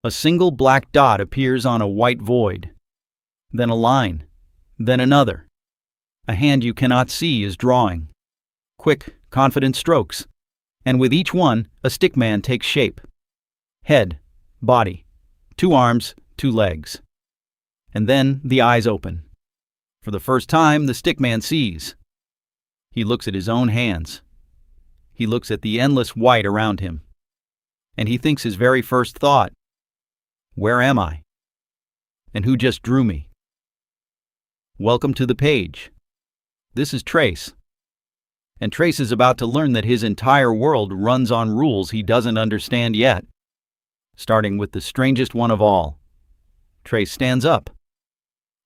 A single black dot appears on a white void. Then a line. Then another. A hand you cannot see is drawing. Quick, confident strokes. And with each one, a stickman takes shape. Head, body, 2 arms, 2 legs. And then the eyes open. For the first time, the stickman sees. He looks at his own hands. He looks at the endless white around him. And he thinks his very first thought, where am I? And who just drew me? Welcome to the page. This is Trace. And Trace is about to learn that his entire world runs on rules he doesn't understand yet. Starting with the strangest one of all. Trace stands up.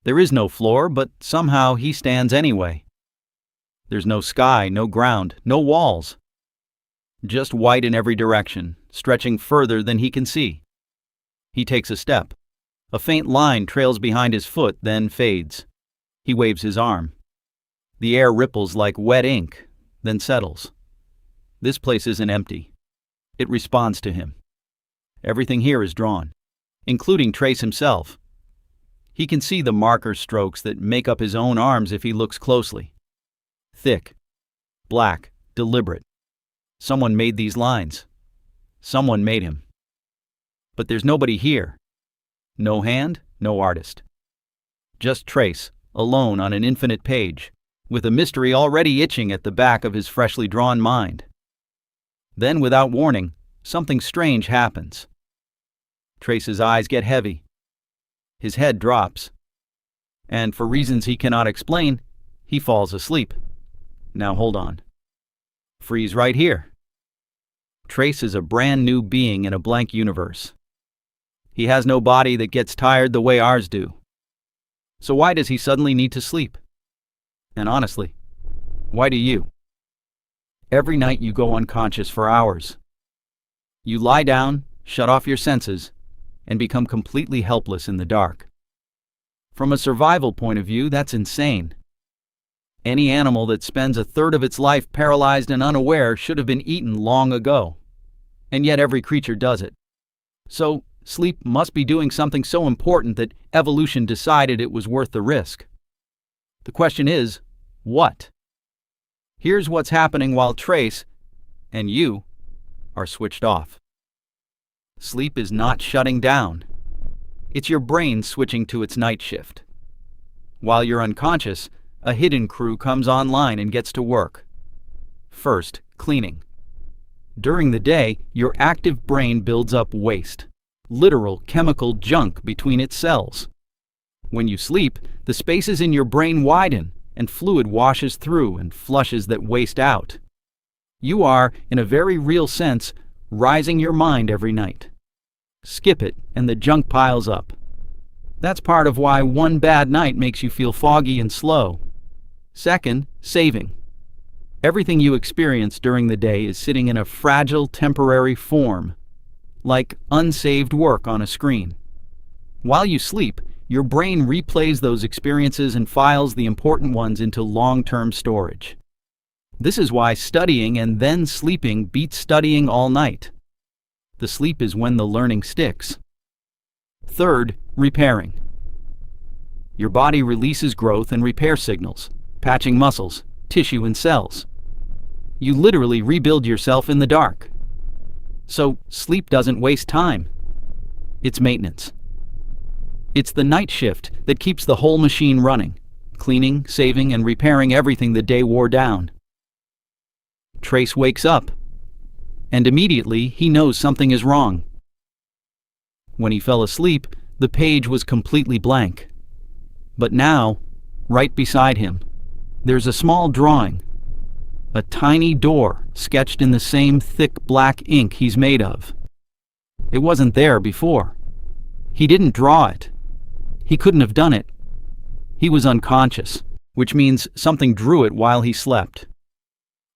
There is no floor, but somehow he stands anyway. There's no sky, no ground, no walls. Just white in every direction, stretching further than he can see. He takes a step. A faint line trails behind his foot, then fades. He waves his arm. The air ripples like wet ink, then settles. This place isn't empty. It responds to him. Everything here is drawn, including Trace himself. He can see the marker strokes that make up his own arms if he looks closely. Thick, black, deliberate. Someone made these lines. Someone made him. But there's nobody here. No hand, no artist. Just Trace, alone on an infinite page, with a mystery already itching at the back of his freshly drawn mind. Then, without warning, something strange happens. Trace's eyes get heavy. His head drops. And for reasons he cannot explain, he falls asleep. Now hold on. Freeze right here. Trace is a brand new being in a blank universe. He has no body that gets tired the way ours do. So why does he suddenly need to sleep? And honestly, why do you? Every night you go unconscious for hours. You lie down, shut off your senses, and become completely helpless in the dark. From a survival point of view, that's insane. Any animal that spends a third of its life paralyzed and unaware should have been eaten long ago. And yet every creature does it. So, sleep must be doing something so important that evolution decided it was worth the risk. The question is, what? Here's what's happening while Trace, and you, are switched off. Sleep is not shutting down. It's your brain switching to its night shift. While you're unconscious, a hidden crew comes online and gets to work. First, cleaning. During the day, your active brain builds up waste, literal chemical junk between its cells. When you sleep, the spaces in your brain widen, and fluid washes through and flushes that waste out. You are, in a very real sense, rising your mind every night. Skip it, and the junk piles up. That's part of why one bad night makes you feel foggy and slow. Second, saving. Everything you experience during the day is sitting in a fragile, temporary form, like unsaved work on a screen. While you sleep, your brain replays those experiences and files the important ones into long-term storage. This is why studying and then sleeping beats studying all night. The sleep is when the learning sticks. Third, repairing. Your body releases growth and repair signals, patching muscles, tissue, and cells. You literally rebuild yourself in the dark. So, sleep doesn't waste time. It's maintenance. It's the night shift that keeps the whole machine running, cleaning, saving, and repairing everything the day wore down. Trace wakes up, and immediately he knows something is wrong. When he fell asleep, the page was completely blank. But now, right beside him, there's a small drawing. A tiny door sketched in the same thick black ink he's made of. It wasn't there before. He didn't draw it. He couldn't have done it. He was unconscious, which means something drew it while he slept.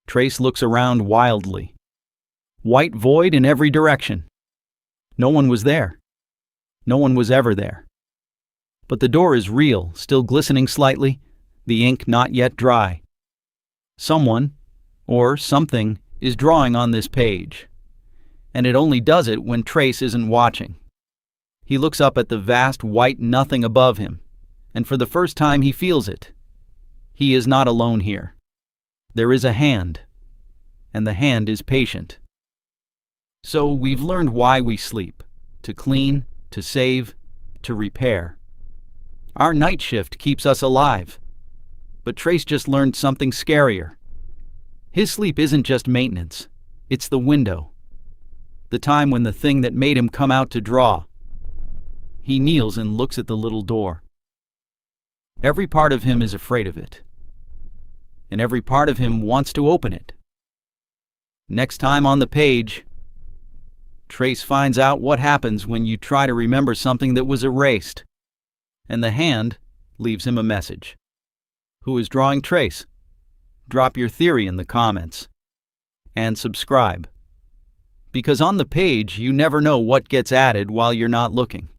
Trace looks around wildly. White void in every direction. No one was there. No one was ever there. But the door is real, still glistening slightly, the ink not yet dry. Someone, or something, is drawing on this page. And it only does it when Trace isn't watching. He looks up at the vast white nothing above him, and for the first time he feels it. He is not alone here. There is a hand, and the hand is patient. So we've learned why we sleep: to clean, to save, to repair. Our night shift keeps us alive. But Trace just learned something scarier. His sleep isn't just maintenance, it's the window. The time when the thing that made him come out to draw. He kneels and looks at the little door. Every part of him is afraid of it. And every part of him wants to open it. Next time on the page, Trace finds out what happens when you try to remember something that was erased. And the hand leaves him a message. Who is drawing Trace? Drop your theory in the comments. And subscribe. Because on the page, you never know what gets added while you're not looking.